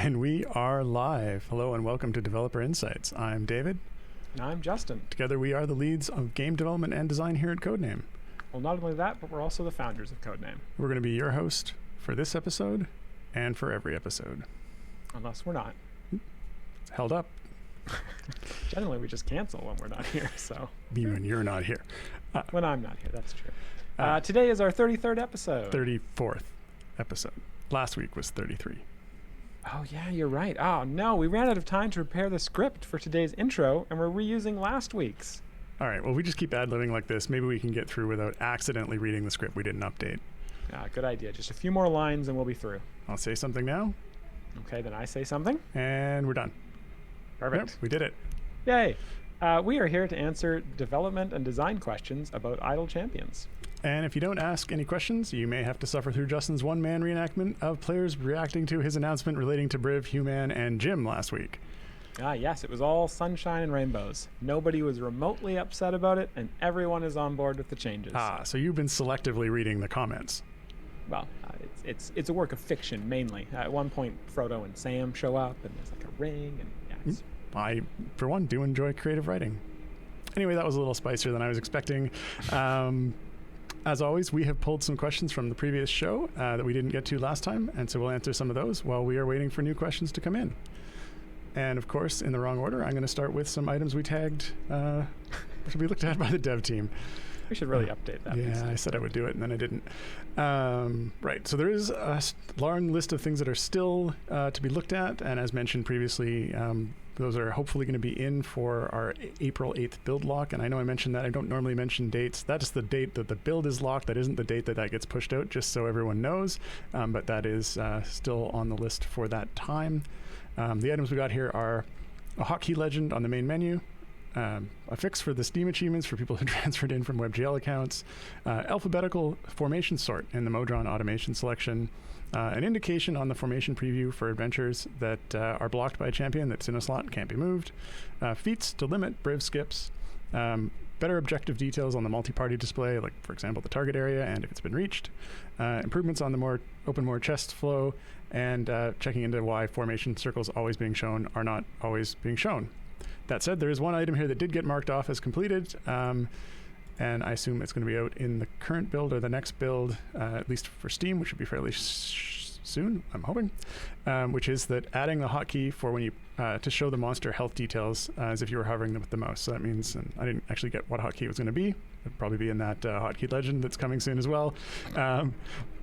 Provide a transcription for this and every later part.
And we are live. Hello and welcome to Developer Insights. I'm David. And I'm Justin. Together we are the leads of game development and design here at Codename. Well, not only that, but we're also the founders of Codename. We're going to be your host for this episode and for every episode. Unless we're not. It's held up. Generally, we just cancel when we're not here, so. When you're not here. When I'm not here, that's true. Today is our 33rd episode. 34th episode. Last week was 33. Oh, yeah, you're right. Oh, no, we ran out of time to prepare the script for today's intro, and we're reusing last week's. All right, well, we just keep ad-libbing like this. Maybe we can get through without accidentally reading the script we didn't update. Good idea. Just a few more lines and we'll be through. I'll say something now. Okay, then I say something. And we're done. Perfect. Yep, we did it. Yay. We are here to answer development and design questions about idle champions. And if you don't ask any questions, you may have to suffer through Justin's one-man reenactment of players reacting to his announcement relating to Briv, Human, and Jim last week. Yes, it was all sunshine and rainbows. Nobody was remotely upset about it, and everyone is on board with the changes. So you've been selectively reading the comments. Well, it's a work of fiction, mainly. At one point, Frodo and Sam show up, and there's like a ring, and I, for one, do enjoy creative writing. Anyway, that was a little spicier than I was expecting. As always, we have pulled some questions from the previous show that we didn't get to last time, and so we'll answer some of those while we are waiting for new questions to come in. And of course, in the wrong order, I'm going to start with some items we tagged to be looked at by the dev team. We should really update that. Yeah, I said I would do it, and then I didn't. Right, so there is a long list of things that are still to be looked at, and as mentioned previously, those are hopefully going to be in for our April 8th build lock. And I know I mentioned that. I don't normally mention dates. That is the date that the build is locked. That isn't the date that gets pushed out, just so everyone knows. But that is still on the list for that time. The items we got here are a hotkey legend on the main menu, a fix for the Steam achievements for people who transferred in from WebGL accounts, alphabetical formation sort in the Modron automation selection, an indication on the formation preview for adventures that are blocked by a champion that's in a slot and can't be moved, feats to limit Briv skips, better objective details on the multi-party display, like for example the target area and if it's been reached, improvements on the more open chest flow, and checking into why formation circles always being shown are not always being shown. That said, there is one item here that did get marked off as completed, and I assume it's going to be out in the current build or the next build, at least for Steam, which should be fairly soon, I'm hoping, which is that adding the hotkey for when you to show the monster health details as if you were hovering with the mouse. So that means, and I didn't actually get what hotkey it was going to be. It'll probably be in that hotkey legend that's coming soon as well.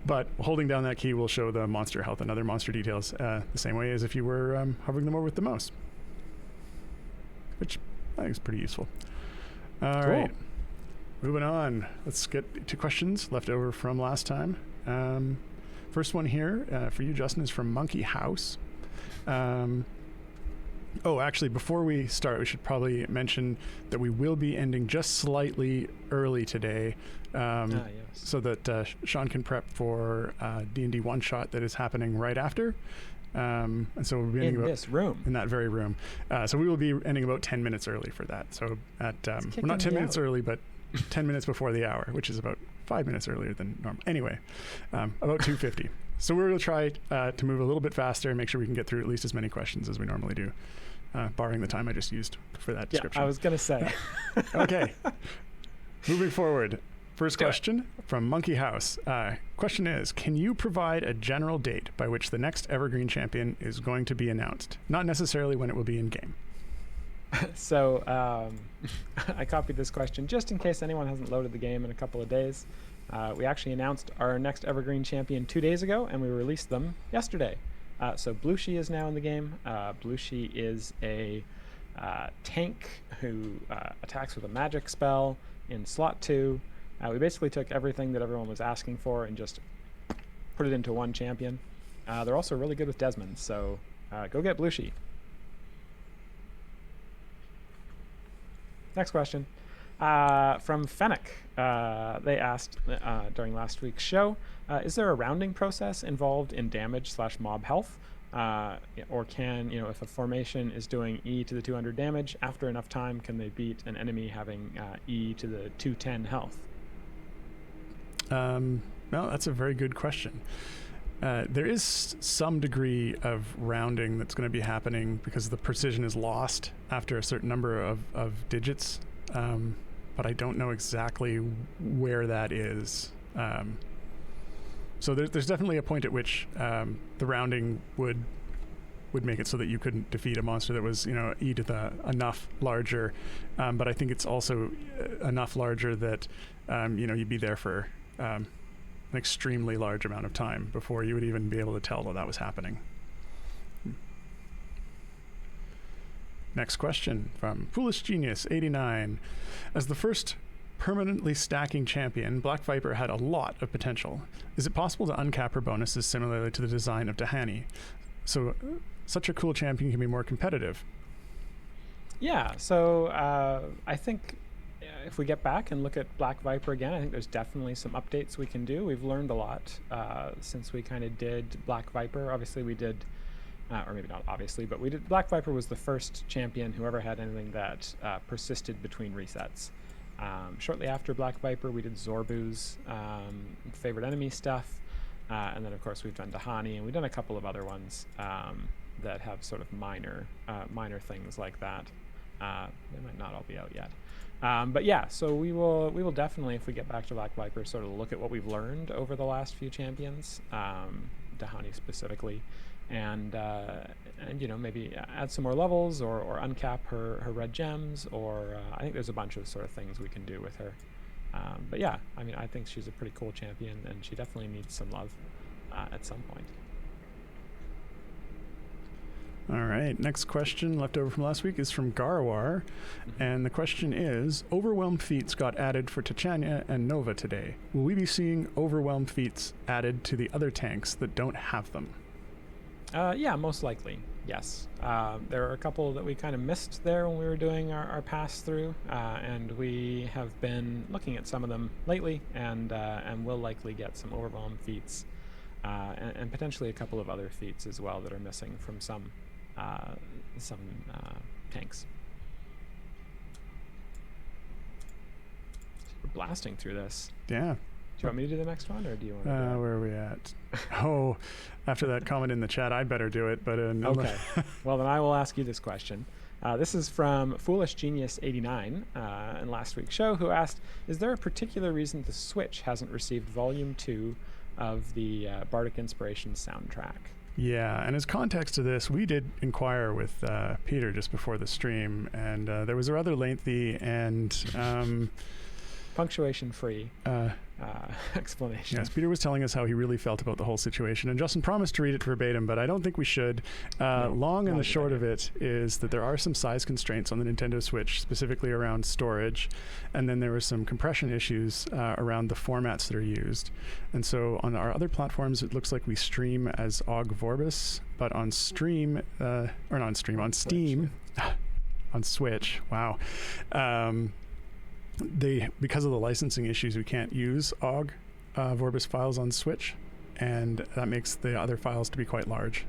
But holding down that key will show the monster health and other monster details the same way as if you were hovering them over with the mouse, which I think is pretty useful. All right, moving on. Let's get to questions left over from last time. First one here for you, Justin, is from Monkey House. Actually, before we start, we should probably mention that we will be ending just slightly early today, so that Sean can prep for D&D one-shot that is happening right after. And so we'll be ending in that very room. So we will be ending about 10 minutes early for that. So at we're not 10 minutes early, but 10 minutes before the hour, which is about 5 minutes earlier than normal. Anyway, about 2:50. So we're going to try to move a little bit faster and make sure we can get through at least as many questions as we normally do, barring the time I just used for that description. Yeah, I was going to say. Okay. Moving forward. First question from Monkey House. Question is, can you provide a general date by which the next Evergreen champion is going to be announced? Not necessarily when it will be in game. So I copied this question just in case anyone hasn't loaded the game in a couple of days. We actually announced our next Evergreen champion 2 days ago, and we released them yesterday. So Blushi is now in the game. Blushi is a tank who attacks with a magic spell in slot 2. We basically took everything that everyone was asking for and just put it into one champion. They're also really good with Desmond, so go get Blushi. Next question. From Fennec. They asked during last week's show, is there a rounding process involved in damage/mob health? Or can, if a formation is doing E to the 200 damage, after enough time, can they beat an enemy having E to the 210 health? No, that's a very good question. There is some degree of rounding that's going to be happening because the precision is lost after a certain number of digits, but I don't know exactly where that is. So there's definitely a point at which the rounding would make it so that you couldn't defeat a monster that was, e to the enough larger, but I think it's also enough larger that you'd be there for an extremely large amount of time before you would even be able to tell that was happening. Next question from Foolish Genius 89. As the first permanently stacking champion, Black Viper had a lot of potential. Is it possible to uncap her bonuses similarly to the design of Dahani? So such a cool champion can be more competitive. Yeah, so I think if we get back and look at Black Viper again, I think there's definitely some updates we can do. We've learned a lot since we kind of did Black Viper. Obviously we did, or maybe not obviously, but we did. Black Viper was the first champion who ever had anything that persisted between resets. Shortly after Black Viper, we did Zorbu's favorite enemy stuff. And then, of course, we've done Dahani, and we've done a couple of other ones that have sort of minor things like that. They might not all be out yet. But yeah, so we will definitely, if we get back to Black Viper, sort of look at what we've learned over the last few champions, Dahani specifically, and maybe add some more levels or uncap her red gems, or I think there's a bunch of sort of things we can do with her. But yeah, I mean, I think she's a pretty cool champion, and she definitely needs some love at some point. All right, next question left over from last week is from Garwar, and the question is, Overwhelm feats got added for Tachanya and Nova today. Will we be seeing Overwhelm feats added to the other tanks that don't have them? Yeah, most likely, yes. There are a couple that we kind of missed there when we were doing our pass-through, and we have been looking at some of them lately, and will likely get some Overwhelm feats, and potentially a couple of other feats as well that are missing from some tanks. We're blasting through this. Yeah. Do you want me to do the next one, or do you want to do where are we at? Oh, after that comment in the chat, I'd better do it. But okay. Well, then I will ask you this question. This is from Foolish Genius 89 in last week's show, who asked, is there a particular reason the Switch hasn't received Volume 2 of the Bardic Inspiration soundtrack? Yeah, and as context to this, we did inquire with Peter just before the stream, and there was a rather lengthy and punctuation-free explanation. Yes, Peter was telling us how he really felt about the whole situation, and Justin promised to read it verbatim, but I don't think we should. Long and the short of it is that there are some size constraints on the Nintendo Switch, specifically around storage, and then there were some compression issues around the formats that are used. And so on our other platforms, it looks like we stream as Og Vorbis, but on Steam, on Switch, wow. Because of the licensing issues, we can't use OGG Vorbis files on Switch, and that makes the other files to be quite large.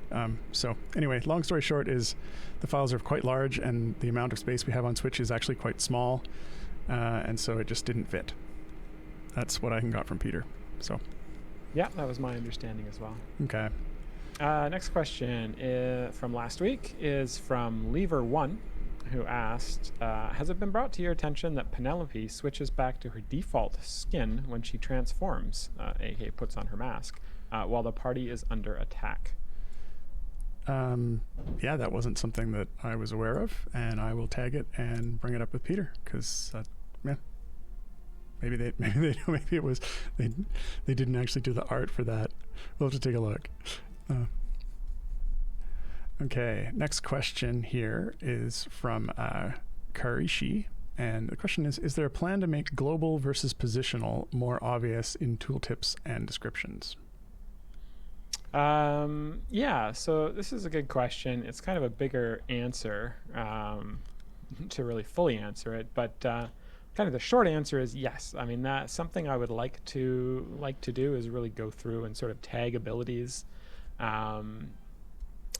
So anyway, long story short is the files are quite large, and the amount of space we have on Switch is actually quite small, and so it just didn't fit. That's what I got from Peter. So yeah, that was my understanding as well. Okay. Next question from last week is from Lever1, who asked, has it been brought to your attention that Penelope switches back to her default skin when she transforms, aka puts on her mask, while the party is under attack? Yeah, that wasn't something that I was aware of, and I will tag it and bring it up with Peter, because maybe it was they didn't actually do the art for that. We'll have to take a look. Okay, next question here is from Karishi, and the question is there a plan to make global versus positional more obvious in tooltips and descriptions? Yeah, so this is a good question. It's kind of a bigger answer to really fully answer it, but kind of the short answer is yes. I mean, that's something I would like to do, is really go through and sort of tag abilities.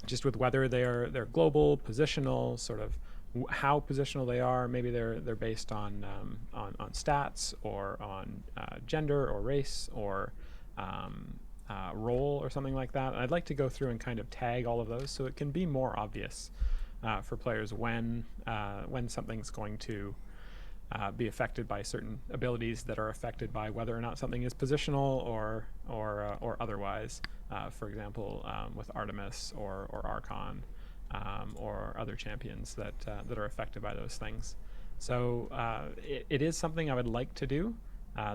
Just with whether they're global, positional, sort of how positional they are. Maybe they're based on stats, or on gender or race, or role or something like that. And I'd like to go through and kind of tag all of those so it can be more obvious for players when something's going to be affected by certain abilities that are affected by whether or not something is positional or otherwise. For example, with Artemis or Archon or other champions that are affected by those things. So it is something I would like to do.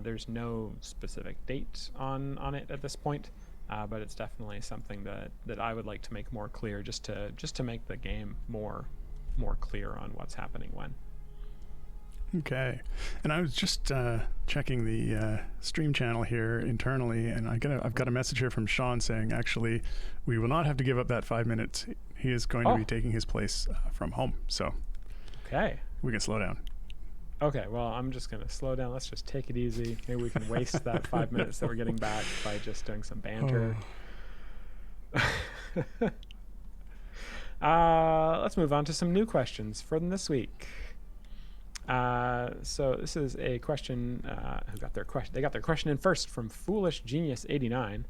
There's no specific date on it at this point, but it's definitely something that I would like to make more clear, just to make the game more clear on what's happening when. Okay, and I was just checking the stream channel here internally, and I've got a message here from Sean saying, actually, we will not have to give up that 5 minutes. He is going to be taking his place from home, so okay, we can slow down. Okay, well, I'm just going to slow down. Let's just take it easy. Maybe we can waste that 5 minutes that we're getting back by just doing some banter. Let's move on to some new questions from this week. So this is a question. They got their question in first from Foolish Genius 89,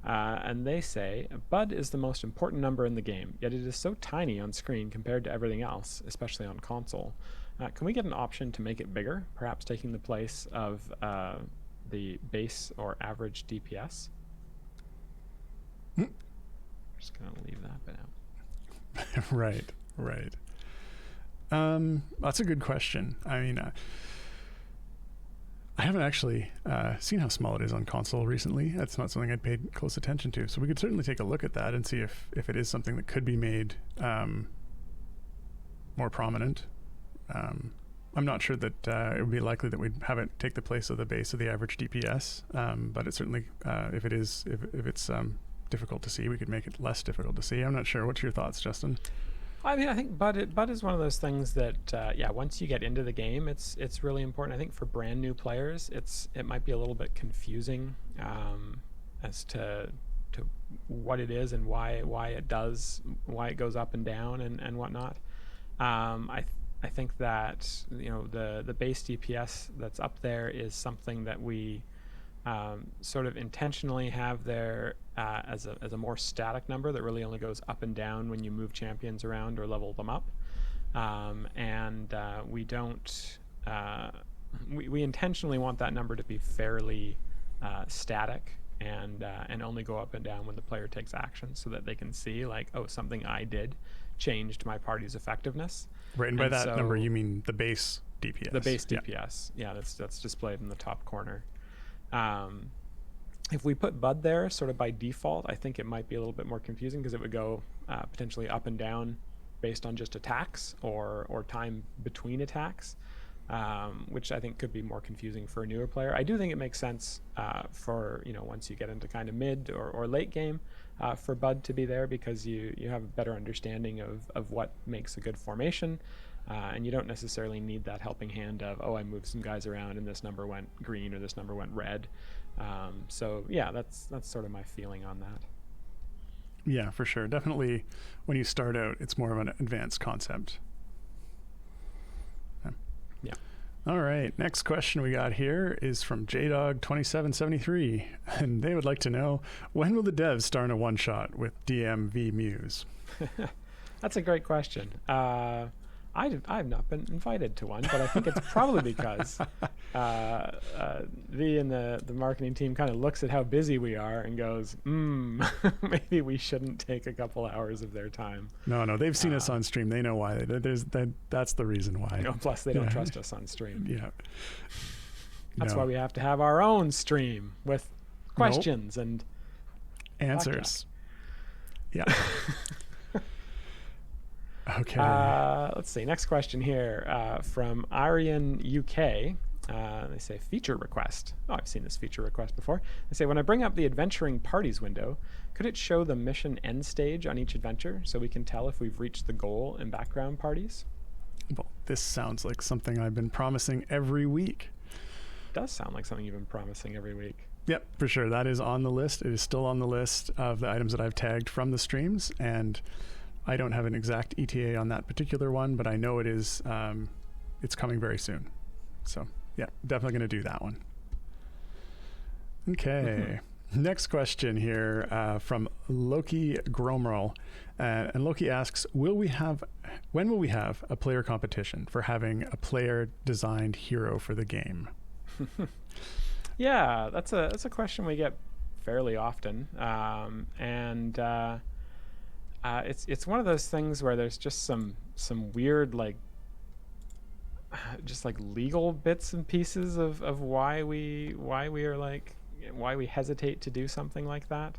and they say, "Bud is the most important number in the game, yet it is so tiny on screen compared to everything else, especially on console. Can we get an option to make it bigger, perhaps taking the place of the base or average DPS?" Just gonna leave that bit out. Right. That's a good question. I mean, I haven't actually seen how small it is on console recently. That's not something I'd paid close attention to. So we could certainly take a look at that and see if it is something that could be made more prominent. I'm not sure that it would be likely that we'd have it take the place of the base of the average DPS, but it certainly, if it's difficult to see, we could make it less difficult to see. I'm not sure. What's your thoughts, Justin? I mean, I think Bud is one of those things that, once you get into the game, it's really important. I think for brand new players, it might be a little bit confusing as to what it is and why it goes up and down and whatnot. I think that the base DPS that's up there is something that we sort of intentionally have there as a more static number that really only goes up and down when you move champions around or level them up, and we don't we intentionally want that number to be fairly static and only go up and down when the player takes action, so that they can see like, oh, something I did changed my party's effectiveness. Right, and by that number you mean the base DPS. The base DPS, yeah, that's displayed in the top corner. If we put Bud there sort of by default, I think it might be a little bit more confusing because it would go potentially up and down based on just attacks or time between attacks, which I think could be more confusing for a newer player. I do think it makes sense for once you get into kind of mid or late game for Bud to be there, because you have a better understanding of what makes a good formation, and you don't necessarily need that helping hand of, oh, I moved some guys around and this number went green or this number went red. So yeah, that's sort of my feeling on that. Yeah, for sure. Definitely when you start out, it's more of an advanced concept. Yeah. All right. Next question we got here is from JDog2773, and they would like to know, when will the devs start a one-shot with DMV Muse? That's a great question. I've not been invited to one, but I think it's probably because V and the marketing team kind of looks at how busy we are and goes, maybe we shouldn't take a couple hours of their time. No, they've seen us on stream. They know why. That's the reason why. Plus, they don't trust us on stream. Yeah. That's why we have to have our own stream with questions and answers. Yeah. Okay. Let's see. Next question here from Aryan UK. They say feature request. Oh, I've seen this feature request before. They say, when I bring up the adventuring parties window, could it show the mission end stage on each adventure so we can tell if we've reached the goal in background parties? Well, this sounds like something I've been promising every week. It does sound like something you've been promising every week. Yep, for sure. That is on the list. It is still on the list of the items that I've tagged from the streams, and I don't have an exact ETA on that particular one, but I know it is. It's coming very soon. So yeah, definitely going to do that one. Okay. Next question here from Loki Gromerl. And Loki asks, when will we have a player competition for having a player-designed hero for the game? Yeah, that's a question we get fairly often. It's one of those things where there's just some weird, like, just like legal bits and pieces of why we hesitate to do something like that.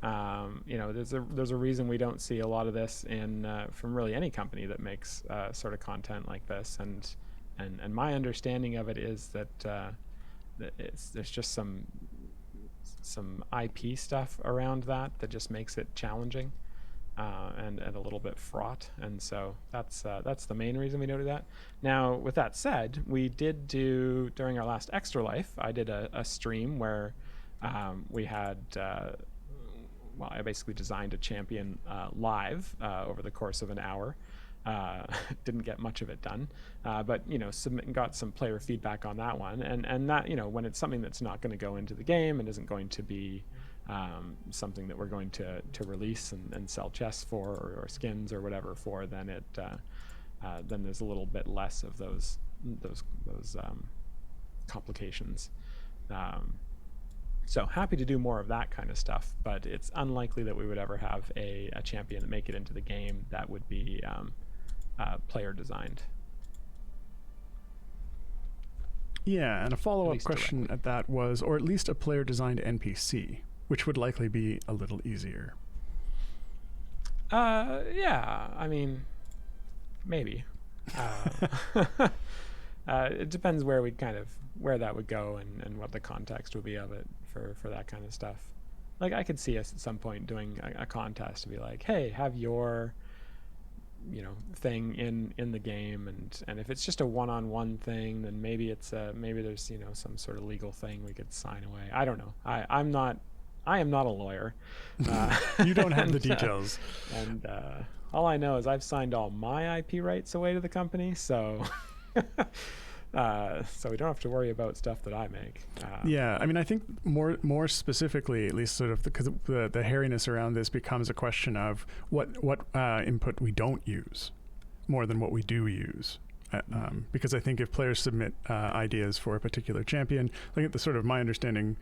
There's a reason we don't see a lot of this from really any company that makes sort of content like this, and my understanding of it is that there's just some IP stuff around that just makes it challenging. And a little bit fraught, and so that's the main reason we don't do that. Now, with that said, we did do, during our last Extra Life, I did a stream where we had, I basically designed a champion live over the course of an hour. Didn't get much of it done, but got some player feedback on that one, and that, when it's something that's not going to go into the game and isn't going to be something that we're going to release and sell chests for, or skins or whatever for, then then there's a little bit less of those complications. So happy to do more of that kind of stuff, but it's unlikely that we would ever have a champion that make it into the game that would be player designed. Yeah, and a follow-up question directly at that was, or at least a player designed NPC, which would likely be a little easier. Yeah, I mean, maybe. It depends where that would go and what the context would be of it for that kind of stuff. Like, I could see us at some point doing a contest to be like, hey, have your thing in the game, and if it's just a one-on-one thing, then maybe there's some sort of legal thing we could sign away. I don't know. I am not a lawyer. You don't have the details. And all I know is I've signed all my IP rights away to the company, so so we don't have to worry about stuff that I make. Yeah, I mean, I think more specifically, at least sort of because the hairiness around this becomes a question of what input we don't use more than what we do use. Because I think if players submit ideas for a particular champion, like the sort of my understanding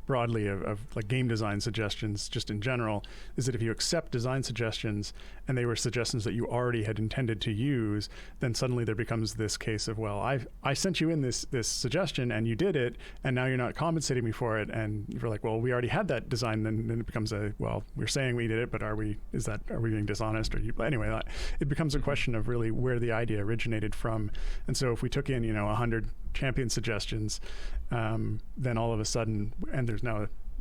broadly of like game design suggestions just in general is that if you accept design suggestions and they were suggestions that you already had intended to use, then suddenly there becomes this case of, well, I sent you in this suggestion and you did it, and now you're not compensating me for it, and you're like, well, we already had that design. Then it becomes well, we're saying we did it, but are we being dishonest? Anyway, it becomes a question of really where the idea originated from. And so if we took in 100 champion suggestions, then all of a sudden, and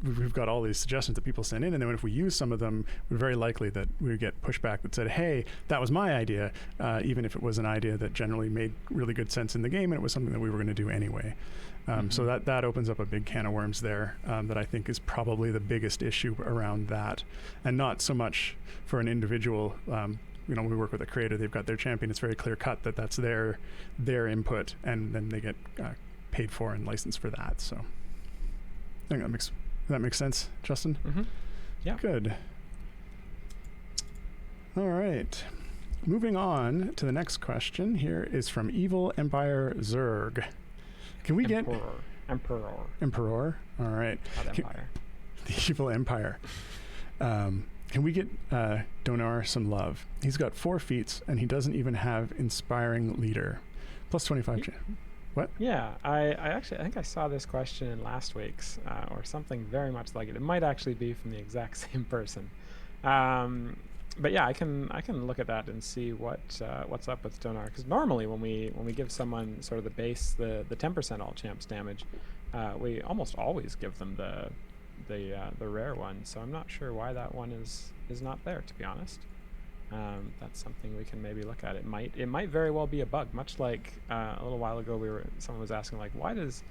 we've got all these suggestions that people send in, and then if we use some of them, we're very likely that we would get pushback that said, hey, that was my idea, even if it was an idea that generally made really good sense in the game and it was something that we were going to do anyway. So that opens up a big can of worms there, that I think is probably the biggest issue around that, and not so much for an individual. We work with a creator, they've got their champion, it's very clear cut that that's their input, and then they get paid for and licensed for that. So I think that makes sense, Justin. Yeah, good. All right, moving on to the next question. Here is from Evil Empire Zerg. Can we get Emperor? All right, Empire. The Evil Empire. Can we get Donar some love? He's got 4 feats and he doesn't even have inspiring leader. Plus 25. What? Yeah, I think I saw this question in last week's or something very much like it. It might actually be from the exact same person. But yeah, I can look at that and see what's up with Donar, because normally when we give someone sort of the base, the 10% all champs damage, we almost always give them the rare one. So I'm not sure why that one is not there, to be honest. That's something we can maybe look at. It might very well be a bug, much like a little while ago someone was asking, like, why does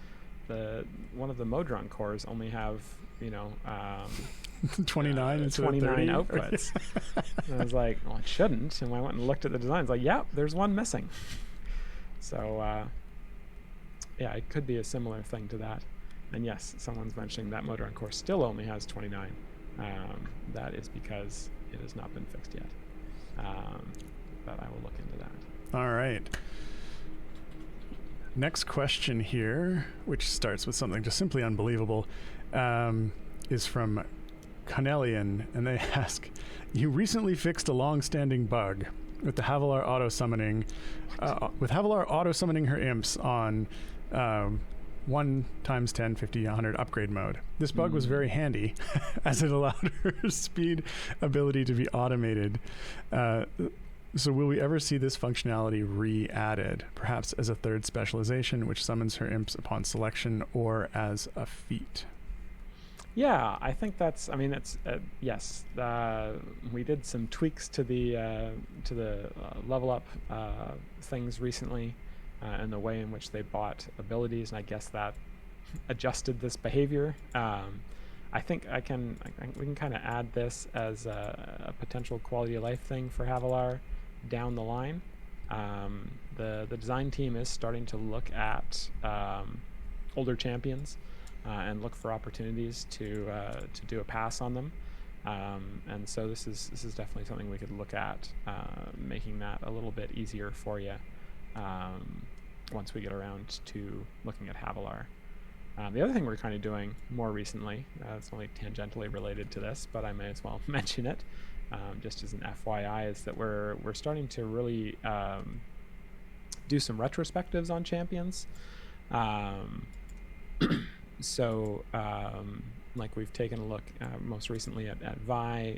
one of the Modron cores only have 29 instead of 29 30 outputs? And I was like, well, it shouldn't. And I went and looked at the designs, like, yeah, there's one missing. So yeah, it could be a similar thing to that. And yes, someone's mentioning that motor on course still only has 29. That is because it has not been fixed yet. But I will look into that. All right. Next question here, which starts with something just simply unbelievable, is from Cornelian, and they ask, you recently fixed a long-standing bug with the Havilar auto-summoning, her imps on 1 times 10, 50, 100 upgrade mode. This bug was very handy as it allowed her speed ability to be automated. So will we ever see this functionality re-added, perhaps as a third specialization which summons her imps upon selection or as a feat? Yeah, I think that's, I mean, it's, yes, we did some tweaks to the level up things recently and the way in which they bought abilities, and I guess that adjusted this behavior. I think we can kind of add this as a potential quality of life thing for Havilar down the line. The design team is starting to look at older champions and look for opportunities to do a pass on them, and so this is definitely something we could look at, making that a little bit easier for you once we get around to looking at Havilar. The other thing we're kind of doing more recently, it's only tangentially related to this, but I may as well mention it, just as an FYI, is that we're starting to really do some retrospectives on champions. So, like we've taken a look most recently at Vi,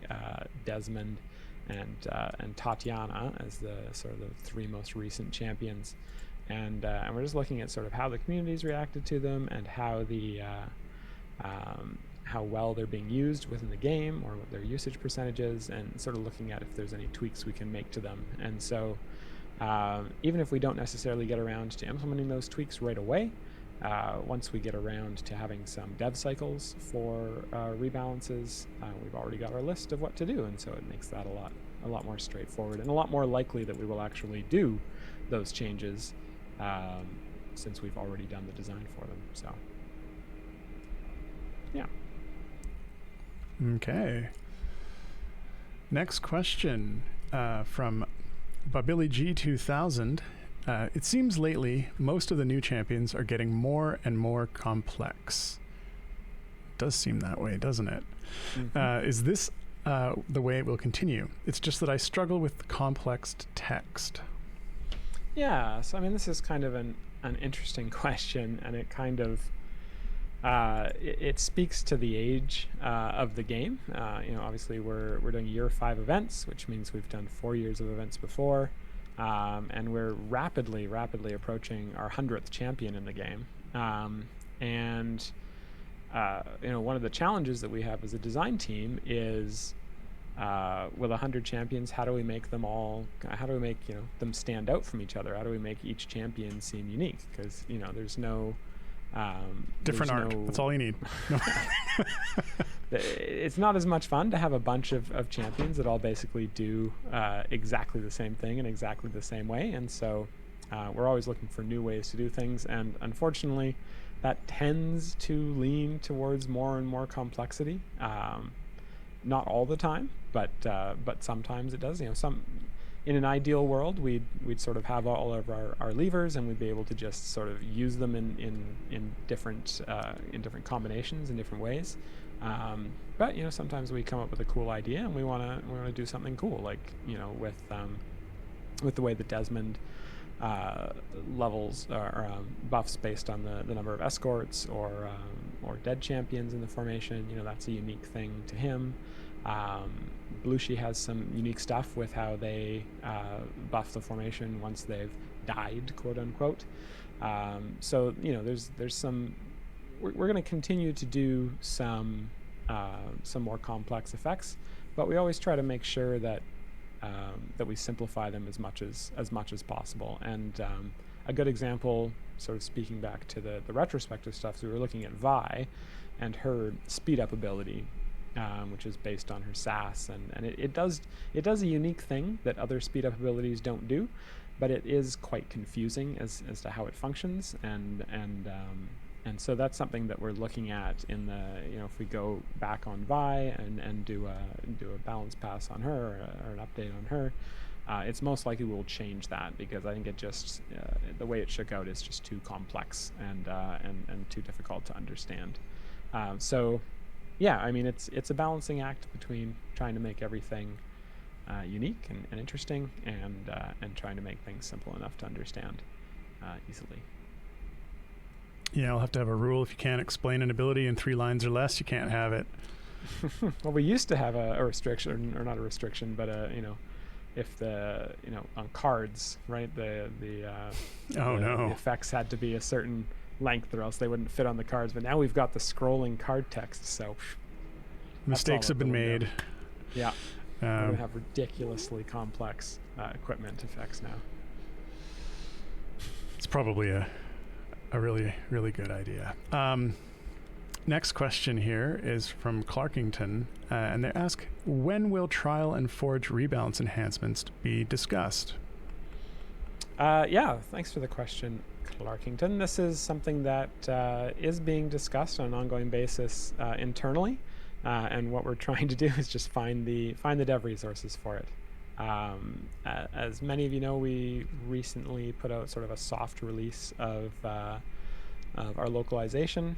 Desmond, and Tatiana as the sort of the 3 most recent champions, and we're just looking at sort of how the community's reacted to them and how the how well they're being used within the game, or what their usage percentage is, and sort of looking at if there's any tweaks we can make to them. And so even if we don't necessarily get around to implementing those tweaks right away, once we get around to having some dev cycles for rebalances, we've already got our list of what to do, and so it makes that a lot more straightforward and a lot more likely that we will actually do those changes, since we've already done the design for them. So yeah. Okay. Next question from Babili G2000. It seems lately most of the new champions are getting more and more complex. It does seem that way, doesn't it? Mm-hmm. Is this the way it will continue? It's just that I struggle with complex text. Yeah, so I mean, this is kind of an interesting question, and it kind of it speaks to the age of the game. Obviously we're doing year 5 events, which means we've done 4 years of events before. And we're rapidly approaching our 100th champion in the game. One of the challenges that we have as a design team is with 100 champions, how do we make them them stand out from each other? How do we make each champion seem unique? Because there's no different art. That's all you need. It's not as much fun to have a bunch of champions that all basically do exactly the same thing in exactly the same way, and so we're always looking for new ways to do things, and unfortunately that tends to lean towards more and more complexity. Not all the time, but sometimes it does. In an ideal world, we'd sort of have all of our levers, and we'd be able to just sort of use them in different combinations in different ways. But sometimes we come up with a cool idea, and we want to do something cool, like with the way that Desmond levels or buffs based on the number of escorts or dead champions in the formation. That's a unique thing to him. Belushi has some unique stuff with how they buff the formation once they've died, quote unquote. So there's some. We're going to continue to do some more complex effects, but we always try to make sure that we simplify them as much as possible. And a good example, sort of speaking back to the retrospective stuff, so we were looking at Vi and her speed up ability, which is based on her SAS, and it does a unique thing that other speed up abilities don't do, but it is quite confusing as to how it functions, and And so that's something that we're looking at in the, if we go back on Vi and do a balance pass on her or an update on her, it's most likely we'll change that, because I think it just the way it shook out is just too complex and too difficult to understand. So yeah, I mean, it's a balancing act between trying to make everything unique and interesting, and trying to make things simple enough to understand easily. Yeah, I'll have to have a rule. If you can't explain an ability in 3 lines or less, you can't have it. Well, we used to have a restriction, or not a restriction, but if on cards, right, the effects had to be a certain length, or else they wouldn't fit on the cards. But now we've got the scrolling card text, so mistakes have been made. Yeah, we're gonna have ridiculously complex equipment effects now. It's probably a really, really good idea. Next question here is from Clarkington, and they ask, when will Trial and Forge rebalance enhancements be discussed? Yeah, thanks for the question, Clarkington. This is something that is being discussed on an ongoing basis internally, and what we're trying to do is just find the dev resources for it. As many of you know, we recently put out sort of a soft release of our localization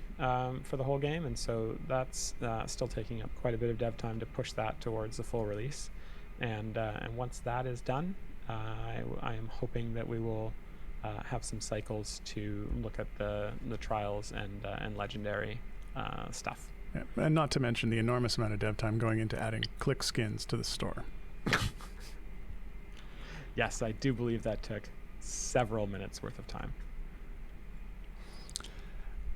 for the whole game, and so that's still taking up quite a bit of dev time to push that towards the full release. And once that is done, I am hoping that we will have some cycles to look at the trials and legendary stuff. Yeah, and not to mention the enormous amount of dev time going into adding click skins to the store. Yes, I do believe that took several minutes worth of time.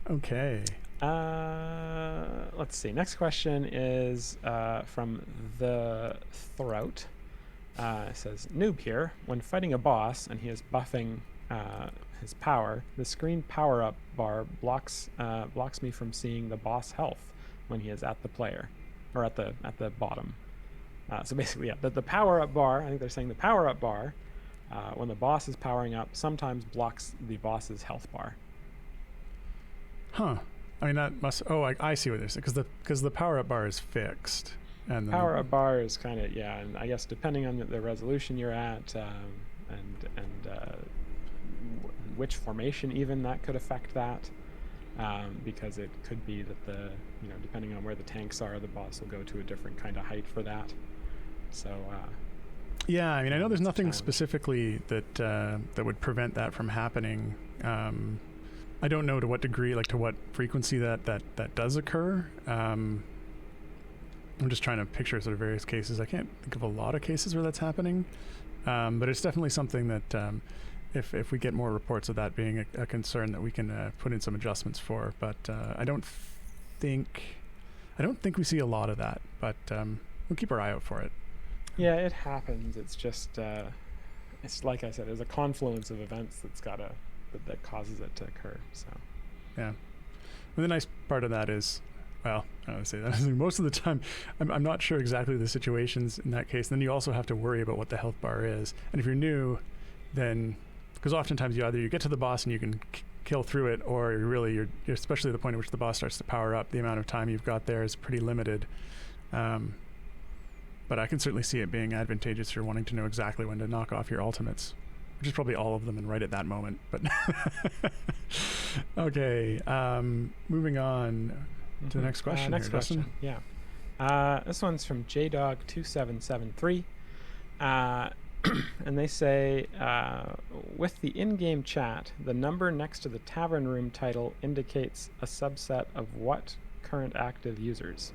Okay. Let's see. Next question is from the Throat. It says, noob here. When fighting a boss and he is buffing his power, the screen power-up bar blocks me from seeing the boss health when he is at the player, or at the bottom. So basically, yeah, the power-up bar, I think they're saying the power-up bar, when the boss is powering up, sometimes blocks the boss's health bar. Huh. I mean, that must... Oh, I see what they're saying, because the power-up bar is fixed. And the power-up bar is kind of, yeah, and I guess depending on the resolution you're at, and which formation even, that could affect that. Because it could be that depending on where the tanks are, the boss will go to a different kind of height for that. So, yeah, I mean, I know there's nothing specifically that would prevent that from happening. I don't know to what degree, like to what frequency that does occur. I'm just trying to picture sort of various cases. I can't think of a lot of cases where that's happening, but it's definitely something that if we get more reports of that being a concern, that we can put in some adjustments for. But I don't think we see a lot of that, but we'll keep our eye out for it. Yeah, it happens. It's just it's like I said, there's a confluence of events that causes it to occur. So yeah, and the nice part of that is, well, I don't say that. Most of the time, I'm not sure exactly the situations in that case. Then you also have to worry about what the health bar is, and if you're new, then because oftentimes you get to the boss and you can kill through it, or you're especially at the point at which the boss starts to power up, the amount of time you've got there is pretty limited. But I can certainly see it being advantageous if you're wanting to know exactly when to knock off your ultimates, which is probably all of them and right at that moment. But okay, moving on to the next question. Next question, yeah. This one's from JDog2773. And they say, with the in-game chat, the number next to the tavern room title indicates a subset of what current active users?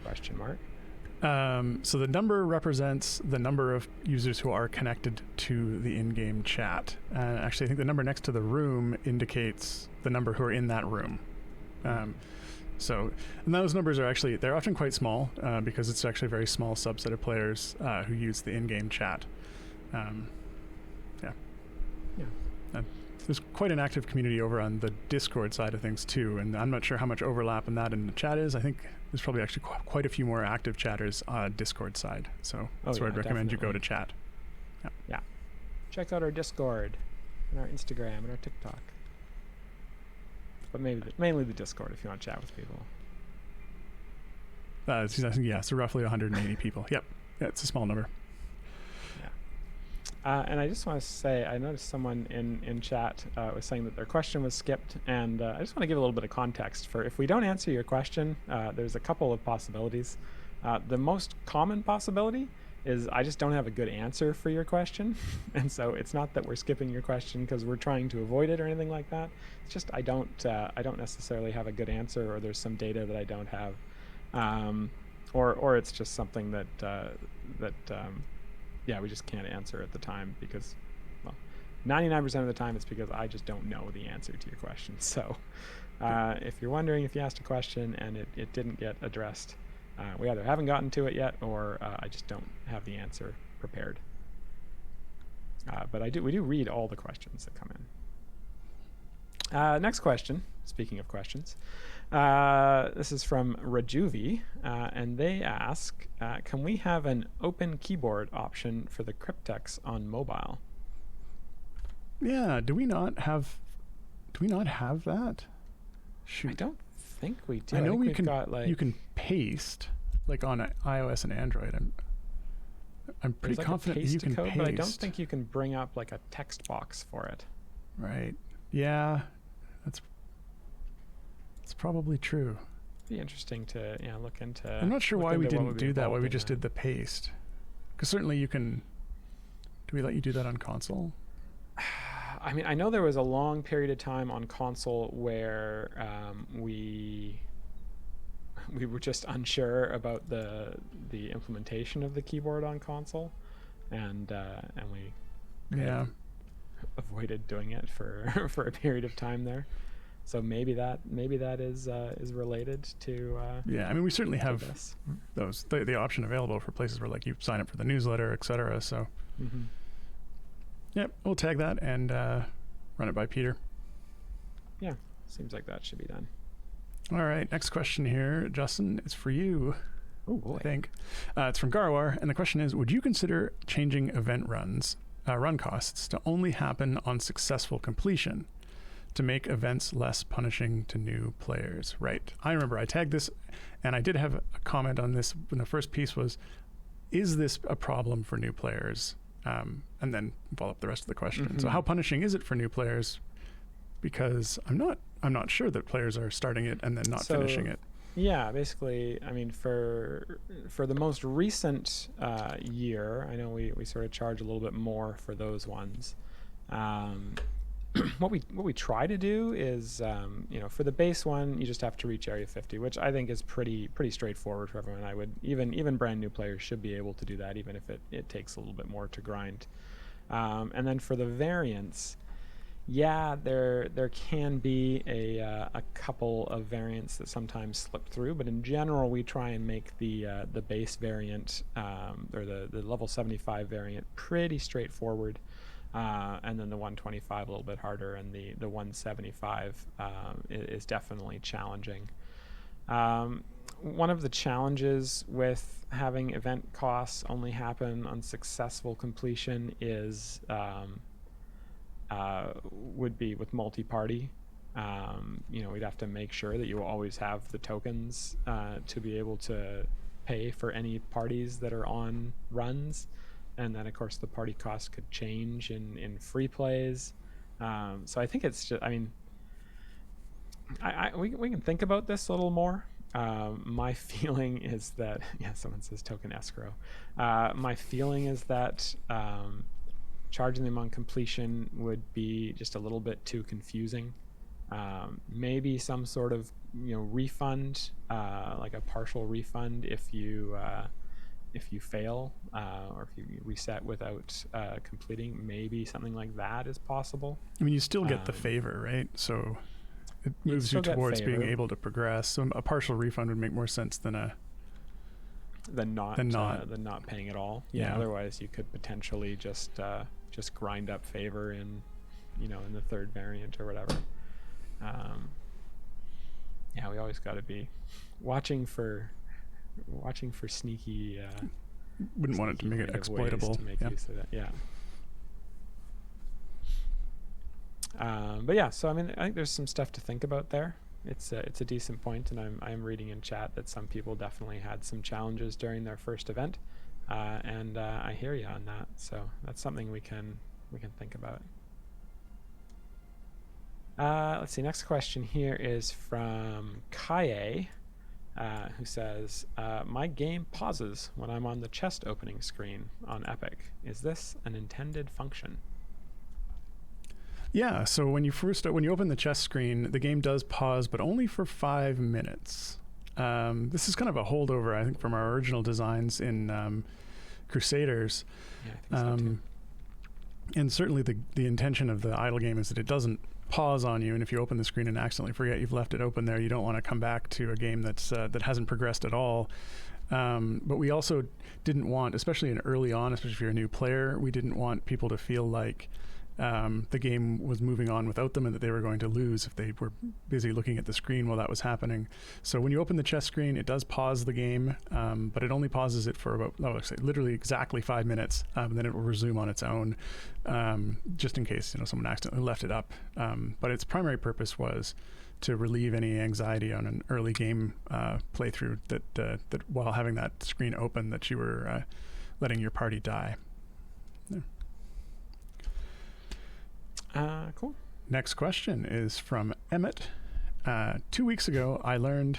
Question mark. So the number represents the number of users who are connected to the in-game chat. Actually, I think the number next to the room indicates the number who are in that room. And those numbers are they're often quite small because it's actually a very small subset of players who use the in-game chat. There's quite an active community over on the Discord side of things too, and I'm not sure how much overlap in that in the chat is. I think there's probably actually quite a few more active chatters on Discord side, so that's where I'd recommend you go to chat. Yeah. Check out our Discord and our Instagram and our TikTok. but mainly the Discord if you want to chat with people. So roughly 180 people. Yep. Yeah, it's a small number. And I just want to say, I noticed someone in chat was saying that their question was skipped, and I just want to give a little bit of context for if we don't answer your question. There's a couple of possibilities. The most common possibility is I just don't have a good answer for your question, and so it's not that we're skipping your question because we're trying to avoid it or anything like that. It's just I don't necessarily have a good answer, or there's some data that I don't have, or it's just something that we just can't answer at the time because, well, 99% of the time it's because I just don't know the answer to your question. So if you're wondering if you asked a question and it didn't get addressed, we either haven't gotten to it yet or I just don't have the answer prepared. But we do read all the questions that come in. Next question, speaking of questions, this is from Rajuvi, and they ask, can we have an open keyboard option for the Cryptex on mobile? Yeah, do we not have that? Shoot. I don't think we do. I know you can paste like on iOS and Android. I'm pretty confident you can paste, but I don't think you can bring up like a text box for it. Right. Yeah, that's probably true. Be interesting to look into. I'm not sure why we didn't do that. Why we just did the paste? Because certainly you can. Do we let you do that on console? I mean, I know there was a long period of time on console where we were just unsure about the implementation of the keyboard on console, and we avoided doing it for for a period of time there. So maybe that is related to. I mean, we certainly have the option available for places where like you sign up for the newsletter, etc. So, Yep, we'll tag that and run it by Peter. Yeah, seems like that should be done. All right, next question here, Justin. It's for you. Oh boy, I think it's from Garwar, and the question is: would you consider changing event run costs to only happen on successful completion, to make events less punishing to new players? Right. I remember I tagged this, and I did have a comment on this when the first piece was, is this a problem for new players? And then follow up the rest of the question. So how punishing is it for new players? Because I'm not sure that players are starting it and then not finishing it. Yeah, basically, I mean, for the most recent year, I know we sort of charge a little bit more for those ones. What we try to do is, for the base one, you just have to reach Area 50, which I think is pretty straightforward for everyone. I would even brand new players should be able to do that, even if it takes a little bit more to grind. And then for the variants, there can be a couple of variants that sometimes slip through, but in general, we try and make the base variant or the level 75 variant pretty straightforward. And then the 125 a little bit harder, and the 175 is definitely challenging. One of the challenges with having event costs only happen on successful completion is would be with multi-party. We'd have to make sure that you always have the tokens to be able to pay for any parties that are on runs. And then, of course, the party costs could change in free plays. So I think it's just, I mean, we can think about this a little more. My feeling is that, someone says token escrow. My feeling is that charging them on completion would be just a little bit too confusing. Maybe some sort of, refund, like a partial refund if you fail or if you reset without completing, maybe something like that is possible. I mean, you still get the favor, right? So it moves you towards being able to progress. So a partial refund would make more sense than not paying at all. Yeah. Otherwise, you could potentially just grind up favor in the third variant or whatever. We always got to be watching for sneaky. Wouldn't want it to make it exploitable. To make use of that. But yeah, so I mean, I think there's some stuff to think about there. It's a decent point, and I'm reading in chat that some people definitely had some challenges during their first event, and I hear you on that. So that's something we can think about. Let's see. Next question here is from Kaye, who says, "My game pauses when I'm on the chest opening screen on Epic. Is this an intended function?" Yeah, so when you open the chess screen, the game does pause, but only for 5 minutes. This is kind of a holdover, I think, from our original designs in Crusaders. Yeah, I think so too. And certainly the intention of the idle game is that it doesn't pause on you, and if you open the screen and accidentally forget you've left it open there, you don't want to come back to a game that hasn't progressed at all. But we also didn't want, especially early on, especially if you're a new player, we didn't want people to feel like the game was moving on without them and that they were going to lose if they were busy looking at the screen while that was happening. So when you open the chess screen, it does pause the game, but it only pauses it for about, literally exactly 5 minutes. Then it will resume on its own, just in case someone accidentally left it up. But its primary purpose was to relieve any anxiety on an early game playthrough that while having that screen open, that you were letting your party die. Yeah. Cool. Next question is from Emmett. 2 weeks ago, I learned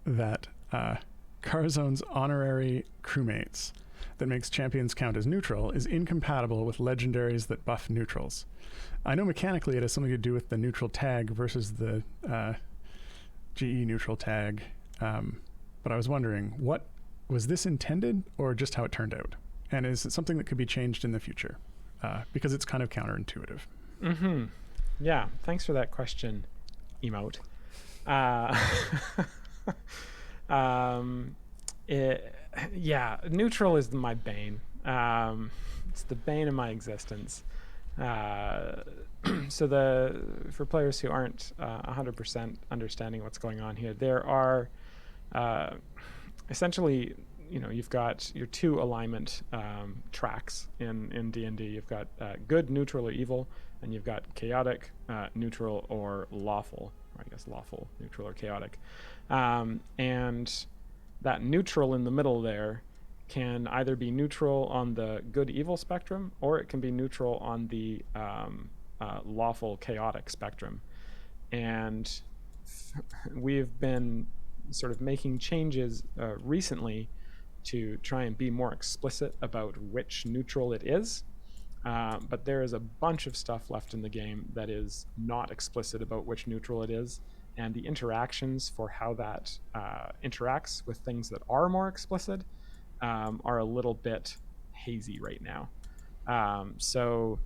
that Carzone's honorary crewmates that makes champions count as neutral is incompatible with legendaries that buff neutrals. I know mechanically it has something to do with the neutral tag versus the GE neutral tag, but I was wondering, was this intended or just how it turned out? And is it something that could be changed in the future? Because it's kind of counterintuitive. Mm-hmm. Yeah, thanks for that question, Emote. Neutral is my bane. It's the bane of my existence. So for players who aren't 100% understanding what's going on here, there are essentially, you've got your two alignment tracks in D&D. You've got good, neutral, or evil, and you've got chaotic, neutral, or lawful. Or I guess lawful, neutral, or chaotic. And that neutral in the middle there can either be neutral on the good-evil spectrum, or it can be neutral on the lawful, chaotic spectrum. And we've been sort of making changes recently to try and be more explicit about which neutral it is. But there is a bunch of stuff left in the game that is not explicit about which neutral it is, and the interactions for how that interacts with things that are more explicit are a little bit hazy right now. So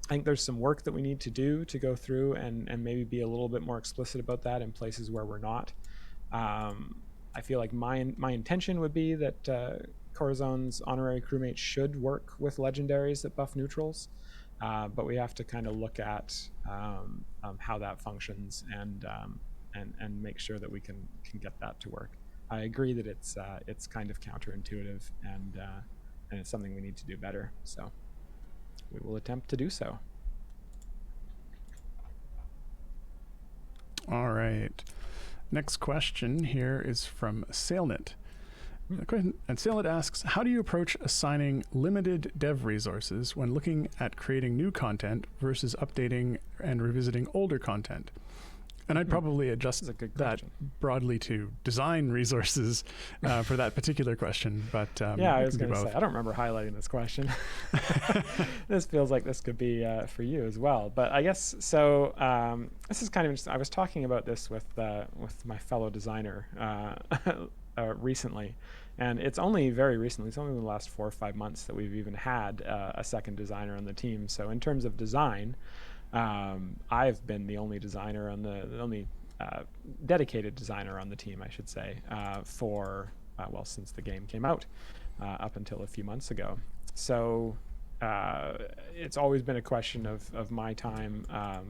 I think there's some work that we need to do to go through and maybe be a little bit more explicit about that in places where we're not. I feel like my intention would be that Corzone's honorary crewmates should work with legendaries that buff neutrals, but we have to kind of look at how that functions and make sure that we can get that to work. I agree that it's kind of counterintuitive and it's something we need to do better. So we will attempt to do so. All right. Next question here is from SailNet. And SailNet asks, how do you approach assigning limited dev resources when looking at creating new content versus updating and revisiting older content? And I'd probably adjust that broadly to design resources for that particular question. But yeah, I was going to say, I don't remember highlighting this question. This feels like this could be for you as well. But I guess, so this is kind of interesting. I was talking about this with my fellow designer recently. And it's only very recently, it's only in the last 4 or 5 months that we've even had a second designer on the team. So in terms of design, I've been the only designer on the only dedicated designer on the team, I should say, since the game came out, up until a few months ago. So it's always been a question of my time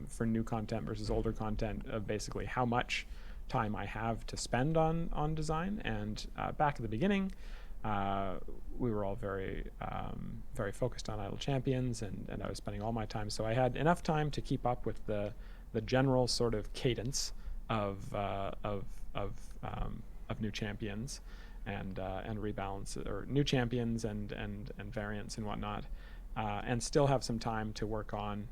for new content versus older content, of basically how much time I have to spend on design. And back at the beginning, we were all very focused on Idle Champions, and I was spending all my time. So I had enough time to keep up with the general sort of cadence of new champions and rebalance, or new champions and variants and whatnot, and still have some time to work on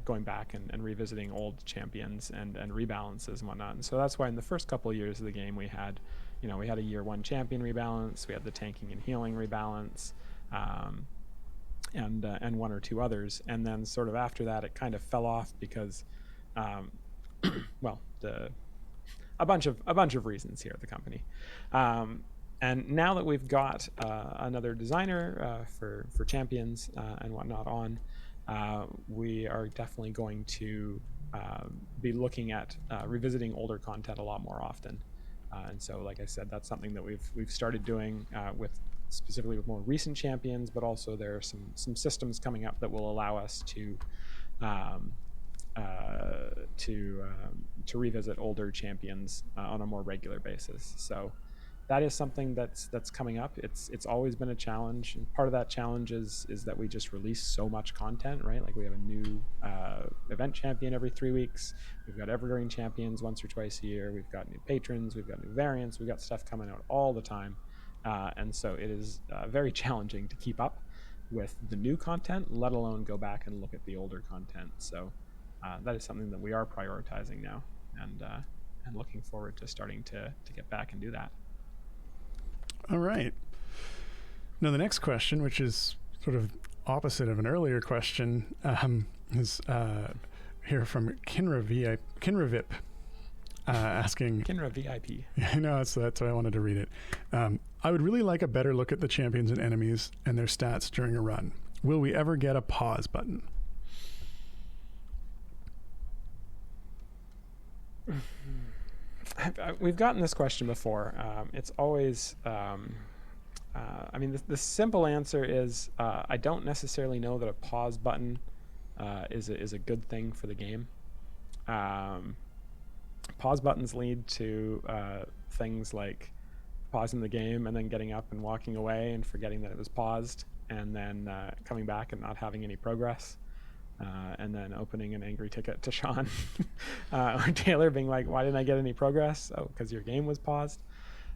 going back and revisiting old champions and rebalances and whatnot. And so that's why in the first couple of years of the game we had a year 1 champion rebalance, we had the tanking and healing rebalance, and one or two others, and then sort of after that it kind of fell off because well, a bunch of reasons here at the company. And now that we've got another designer for champions and whatnot on, we are definitely going to be looking at revisiting older content a lot more often. And so, like I said, that's something that we've started doing specifically with more recent champions, but also there are some systems coming up that will allow us to revisit older champions on a more regular basis. So that is something that's coming up. It's always been a challenge, and part of that challenge is that we just release so much content, right? Like we have a new event champion every 3 weeks. We've got evergreen champions once or twice a year. We've got new patrons. We've got new variants. We've got stuff coming out all the time, and so it is very challenging to keep up with the new content, let alone go back and look at the older content. So that is something that we are prioritizing now, and looking forward to starting to get back and do that. All right. Now the next question, which is sort of opposite of an earlier question, is here from Kinra Vip, asking... Kinra VIP. No, that's why I wanted to read it. I would really like a better look at the champions and enemies and their stats during a run. Will we ever get a pause button? We've gotten this question before. It's always, I mean, the simple answer is I don't necessarily know that a pause button is a good thing for the game. Pause buttons lead to things like pausing the game and then getting up and walking away and forgetting that it was paused, and then coming back and not having any progress. And then opening an angry ticket to Sean or Taylor being like, why didn't I get any progress? Oh, because your game was paused.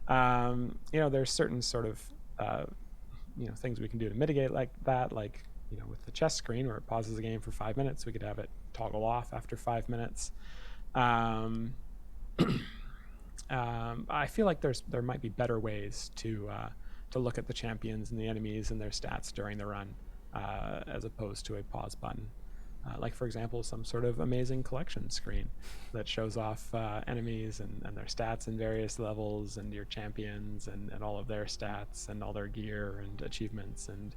There's certain sort of, things we can do to mitigate like that. Like, with the chess screen where it pauses the game for 5 minutes, we could have it toggle off after 5 minutes. I feel like there might be better ways to look at the champions and the enemies and their stats during the run, as opposed to a pause button. Like, for example, some sort of amazing collection screen that shows off enemies and their stats in various levels, and your champions and all of their stats and all their gear and achievements and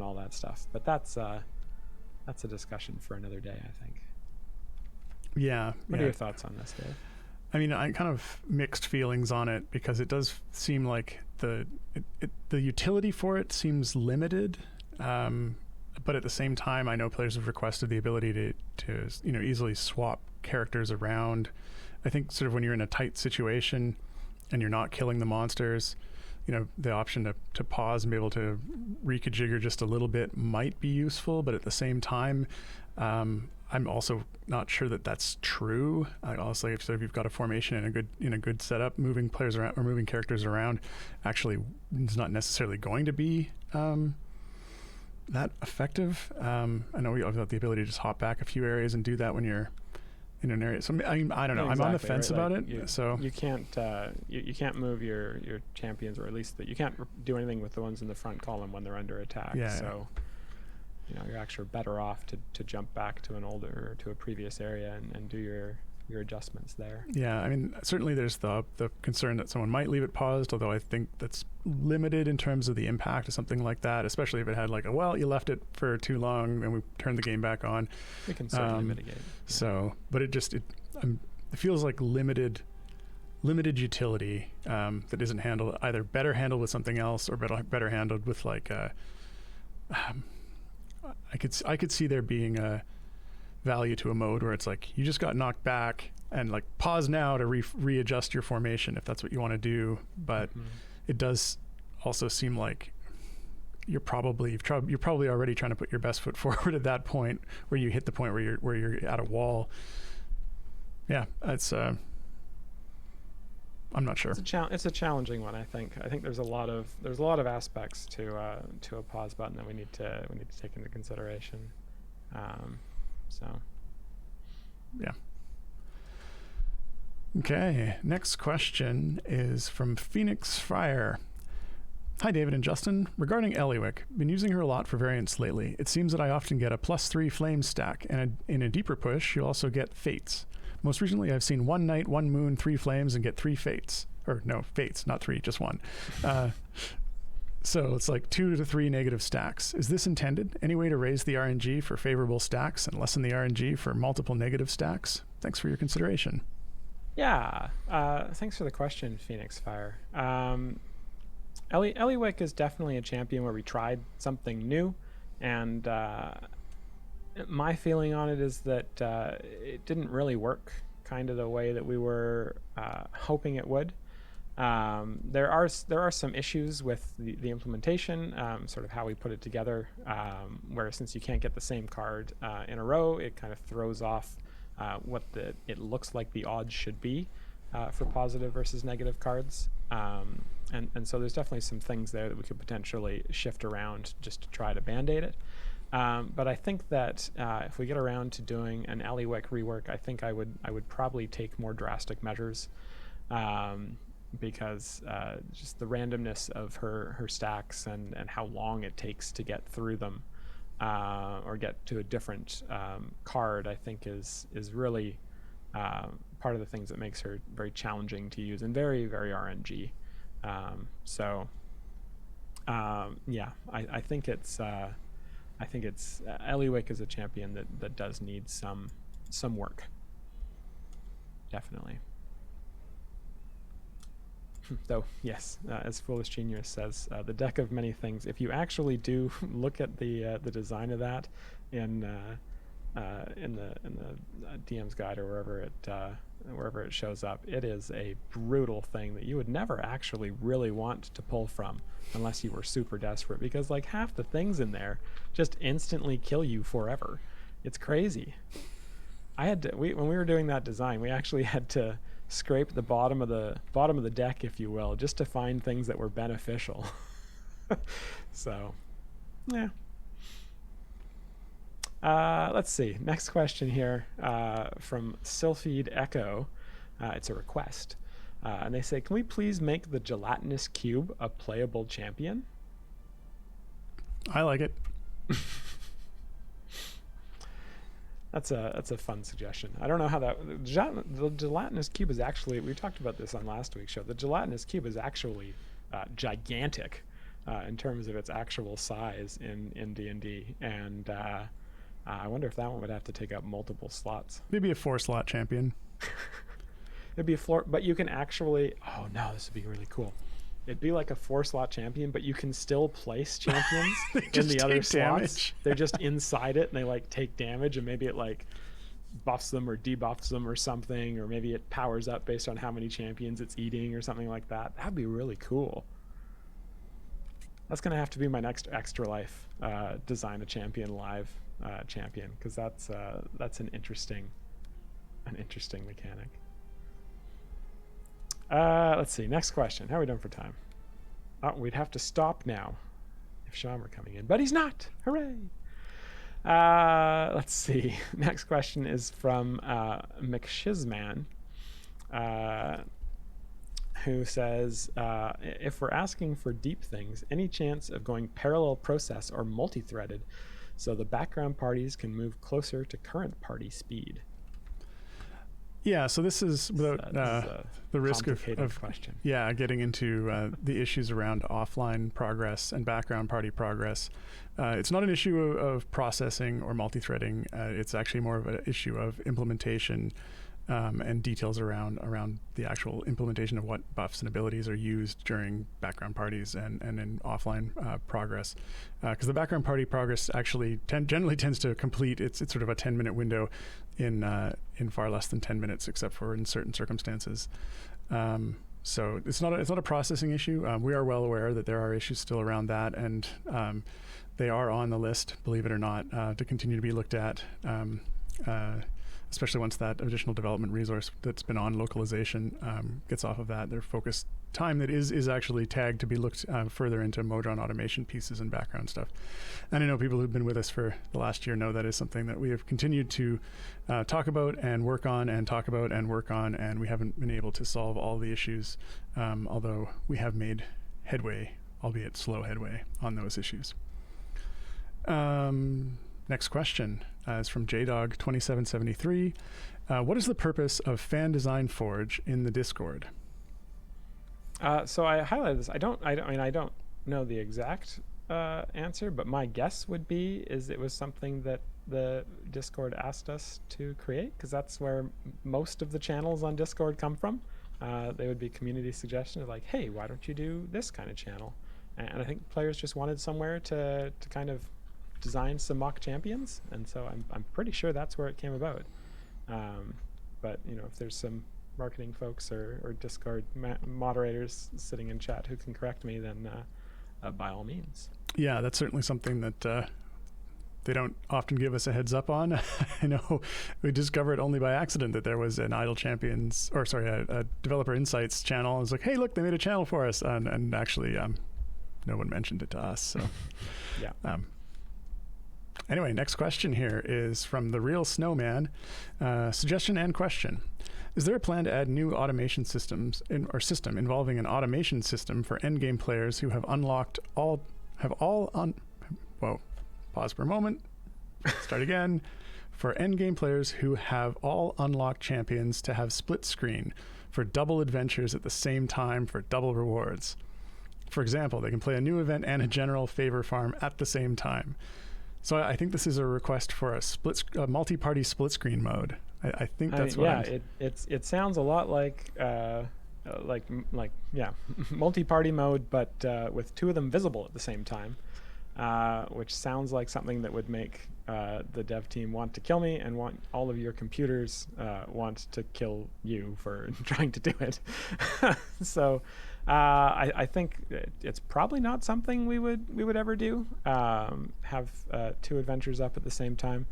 all that stuff. But that's a discussion for another day, I think. Yeah. What are your thoughts on this, Dave? I mean, I kind of mixed feelings on it, because it does seem like the utility for it seems limited. But at the same time, I know players have requested the ability to easily swap characters around. I think sort of when you're in a tight situation and you're not killing the monsters, the option to pause and be able to reconfigure just a little bit might be useful. But at the same time, I'm also not sure that that's true. Honestly, if you've got a formation in a good setup, moving players around or moving characters around actually is not necessarily going to be that effective. I know we have the ability to just hop back a few areas and do that when you're in an area. So I don't know. Yeah, exactly, I'm on the fence right? about like it. So you can't you can't move your champions, or at least you can't do anything with the ones in the front column when they're under attack. Yeah. So you're actually better off to jump back to a previous area and do your adjustments there. Yeah, I mean, certainly there's the concern that someone might leave it paused, although I think that's limited in terms of the impact of something like that, especially if it had like you left it for too long and we turned the game back on. We can certainly mitigate. So, but it feels like limited utility that isn't handled, either better handled with something else or better handled with like I could see there being a value to a mode where it's like you just got knocked back and like pause now to readjust your formation if that's what you want to do, but it does also seem like you're probably already trying to put your best foot forward at that point where you hit the point where you're at a wall. Yeah, it's I'm not sure. It's a challenging one. I think there's a lot of aspects to a pause button that we need to take into consideration. So yeah. Okay, next question is from Phoenix Fryer. Hi, David and Justin. Regarding Eliwick, been using her a lot for variants lately. It seems that I often get a +3 flame stack, and in a deeper push, you'll also get fates. Most recently, I've seen 1 night, 1 moon, 3 flames, and get 3 fates. Or no, fates, not 3, just 1. So it's like 2 to 3 negative stacks. Is this intended? Any way to raise the RNG for favorable stacks and lessen the RNG for multiple negative stacks? Thanks for your consideration. Yeah, thanks for the question, Phoenix Fire. Eliwick is definitely a champion where we tried something new, and my feeling on it is that it didn't really work kind of the way that we were hoping it would. There are some issues with the implementation, sort of how we put it together, where since you can't get the same card in a row, it kind of throws off what it looks like the odds should be for positive versus negative cards. And so there's definitely some things there that we could potentially shift around just to try to band-aid it. But I think that if we get around to doing an Eliwick rework, I think I would probably take more drastic measures, because just the randomness of her stacks and how long it takes to get through them, or get to a different card, I think is really part of the things that makes her very challenging to use and very, very RNG. Yeah, I think it's Eliwick is a champion that does need some work, definitely. Though yes, as Foolish Genius says, the deck of many things. If you actually do look at the design of that in the DM's guide or wherever it shows up, it is a brutal thing that you would never actually really want to pull from unless you were super desperate, because like half the things in there just instantly kill you forever. It's crazy. When we were doing that design, we actually had to scrape the bottom of the deck, if you will, just to find things that were beneficial. So yeah. Let's see. Next question here from Sylphide Echo. It's a request. And they say, can we please make the gelatinous cube a playable champion? I like it. That's a fun suggestion. I don't know how the gelatinous cube is actually, we talked about this on last week's show. The gelatinous cube is actually gigantic in terms of its actual size in D&D. And I wonder if that one would have to take up multiple slots. Maybe a 4-slot champion. It'd be a floor, but you can actually, oh no, this would be really cool. It'd be like a 4-slot champion, but you can still place champions in the other slots. They're just inside it, and they like take damage, and maybe it like buffs them or debuffs them or something, or maybe it powers up based on how many champions it's eating or something like that. That'd be really cool. That's gonna have to be my next Extra Life design a champion live champion, because that's an interesting mechanic. Let's see. Next question. How are we doing for time? Oh, we'd have to stop now if Sean were coming in, but he's not. Hooray! Let's see. Next question is from McShizman, who says, if we're asking for deep things, any chance of going parallel process or multi-threaded so the background parties can move closer to current party speed? Yeah, so this is without the risk of question. Yeah, getting into the issues around offline progress and background party progress. It's not an issue of processing or multi-threading. It's actually more of an issue of implementation and details around the actual implementation of what buffs and abilities are used during background parties and in offline progress. Because the background party progress actually generally tends to complete, it's sort of a 10-minute window in far less than 10 minutes, except for in certain circumstances. So it's not a processing issue. We are well aware that there are issues still around that, and they are on the list, believe it or not, to continue to be looked at, especially once that additional development resource that's been on localization gets off of that. Their focus time that is actually tagged to be looked further into Modron automation pieces and background stuff. And I know people who've been with us for the last year know that is something that we have continued to talk about and work on and talk about and work on, and we haven't been able to solve all the issues, although we have made headway, albeit slow headway, on those issues. Next question is from JDog2773. What is the purpose of Fan Design Forge in the Discord? So I highlighted this. I don't know the exact answer, but my guess would be it was something that the Discord asked us to create, because that's where most of the channels on Discord come from. They would be community suggestions like, hey, why don't you do this kind of channel? And I think players just wanted somewhere to kind of design some mock champions, and so I'm pretty sure that's where it came about. But if there's some marketing folks or Discord moderators sitting in chat who can correct me, then by all means. Yeah, that's certainly something that they don't often give us a heads up on. I know we discovered only by accident that there was an Idle Champions, a Developer Insights channel. I was like, hey, look, they made a channel for us, and actually no one mentioned it to us. So yeah. Anyway, next question here is from The Real Snowman. Suggestion and question. Is there a plan to add new automation system involving an automation system for endgame players who have pause for a moment. Start again. For endgame players who have all unlocked champions to have split screen for double adventures at the same time for double rewards. For example, they can play a new event and a general favor farm at the same time. So I think this is a request for a multi-party split screen mode. I think that's what. Yeah, it sounds a lot like multi-party mode, but with two of them visible at the same time, which sounds like something that would make the dev team want to kill me and want all of your computers want to kill you for trying to do it. So I think it's probably not something we would ever do. Have two adventures up at the same time.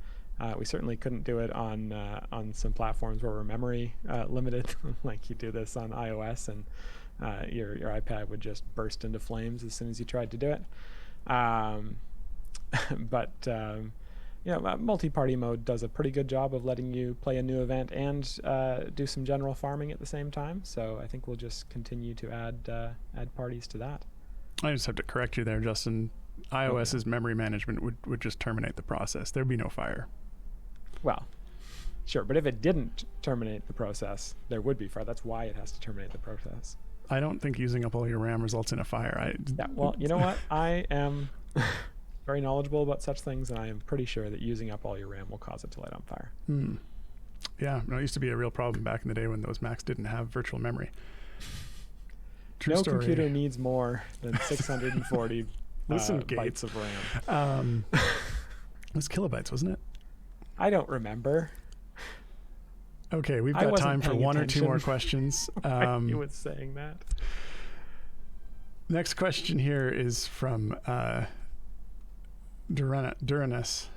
We certainly couldn't do it on some platforms where we're memory limited, like you do this on iOS, and your iPad would just burst into flames as soon as you tried to do it. Multi-party mode does a pretty good job of letting you play a new event and do some general farming at the same time. So I think we'll just continue to add parties to that. I just have to correct you there, Justin. iOS's memory management would just terminate the process. There'd be no fire. Well, sure, but if it didn't terminate the process, there would be fire. That's why it has to terminate the process. I don't think using up all your RAM results in a fire. Yeah, well, you know what? I am very knowledgeable about such things, and I am pretty sure that using up all your RAM will cause it to light on fire. Yeah, it used to be a real problem back in the day when those Macs didn't have virtual memory. True no story. Computer needs more than 640 bytes of RAM. It was kilobytes, wasn't it? I don't remember. Okay, we've got time for one or two more questions. You was saying that. Next question here is from Duranus.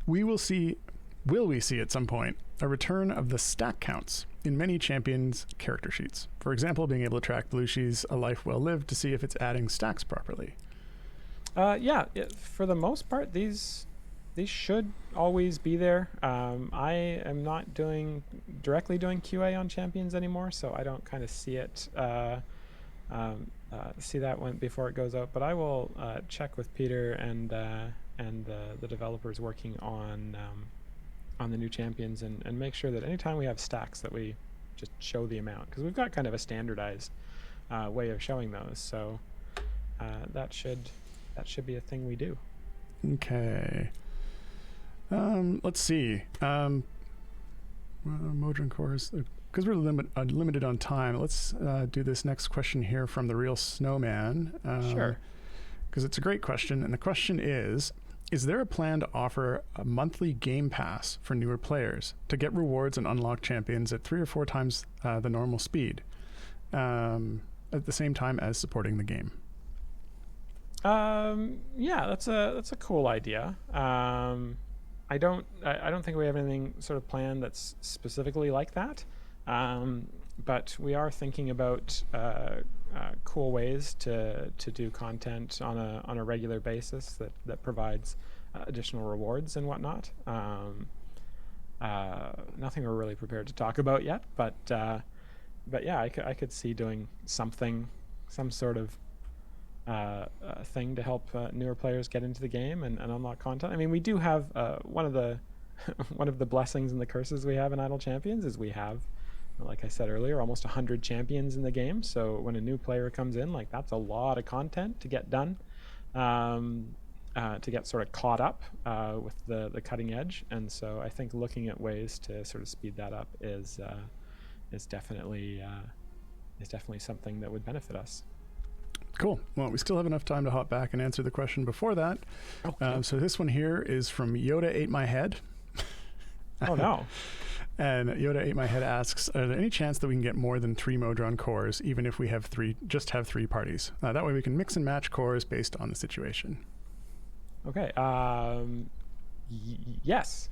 Will we see at some point a return of the stack counts in many champions' character sheets? For example, being able to track Belushi's A Life Well Lived to see if it's adding stacks properly. For the most part, these should always be there. I am not directly doing QA on champions anymore, so I don't kind of see it, see that one before it goes out. But I will check with Peter and the developers working on the new champions and make sure that anytime we have stacks that we just show the amount, because we've got kind of a standardized way of showing those. So that should be a thing we do. Okay. Let's see. Modron cores, because we're limited on time. Let's do this next question here from The Real Snowman. Sure. Because it's a great question, and the question is there a plan to offer a monthly game pass for newer players to get rewards and unlock champions at 3 or 4 times the normal speed? at the same time as supporting the game. Yeah, that's a cool idea. I don't think we have anything sort of planned that's specifically like that. But we are thinking about cool ways to do content on a regular basis that provides additional rewards and whatnot. Nothing we're really prepared to talk about yet, but yeah, I could see doing some sort of thing to help newer players get into the game and unlock content. I mean, we do have one of the one of the blessings and the curses we have in Idle Champions is we have, like I said earlier, almost 100 champions in the game. So when a new player comes in, like, that's a lot of content to get done, to get sort of caught up with the cutting edge. And so I think looking at ways to sort of speed that up is definitely something that would benefit us. Cool. Well, we still have enough time to hop back and answer the question before that. So this one here is from Yoda Ate My Head. Oh, no. And Yoda Ate My Head asks, are there any chance that we can get more than 3 Modron cores, even if we have three parties? That way we can mix and match cores based on the situation. Okay. Yes.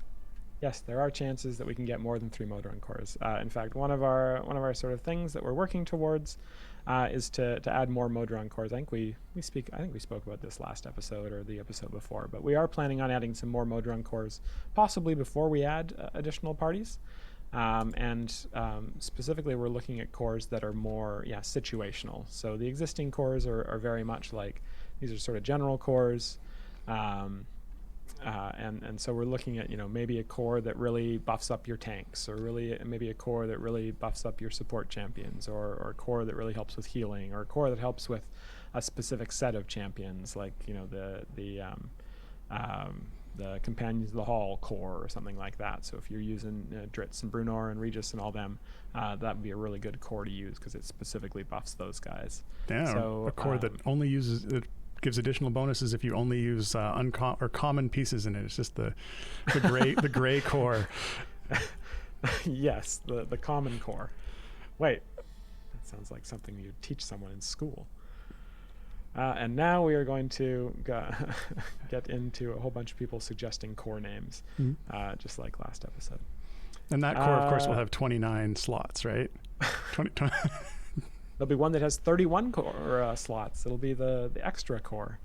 Yes, there are chances that we can get more than 3 Modron cores. In fact, one of our sort of things that we're working towards is to add more Modron cores. I think we spoke about this last episode or the episode before, but we are planning on adding some more Modron cores, possibly before we add additional parties. Specifically, we're looking at cores that are more situational. So the existing cores are very much like, these are sort of general cores. And so we're looking at, maybe a core that really buffs up your tanks, or maybe a core that really buffs up your support champions, or a core that really helps with healing, or a core that helps with a specific set of champions, like the Companions of the Hall core or something like that. So if you're using Dritz and Brunor and Regis and all them, that would be a really good core to use because it specifically buffs those guys. Yeah, so, a core that only uses it. Gives additional bonuses if you only use common pieces in it. It's just the gray core. Yes, the common core. Wait, that sounds like something you'd teach someone in school. And now we are going to get into a whole bunch of people suggesting core names, just like last episode. And that core, of course, will have 29 slots, right? 20. There'll be one that has 31 core slots. It'll be the extra core.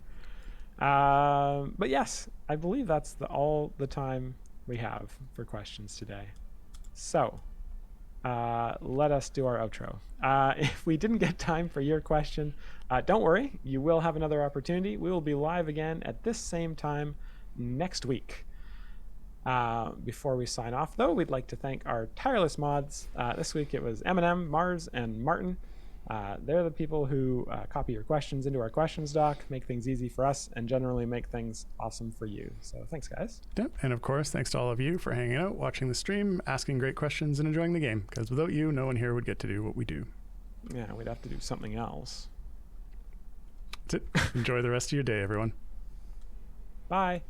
But yes, I believe that's all the time we have for questions today. So let us do our outro. If we didn't get time for your question, don't worry. You will have another opportunity. We will be live again at this same time next week. Before we sign off, though, we'd like to thank our tireless mods. This week it was Eminem, Mars, and Martin. They're the people who copy your questions into our questions doc, make things easy for us, and generally make things awesome for you. So thanks, guys. Yep. And of course, thanks to all of you for hanging out, watching the stream, asking great questions, and enjoying the game. Because without you, no one here would get to do what we do. Yeah, we'd have to do something else. That's it. Enjoy the rest of your day, everyone. Bye.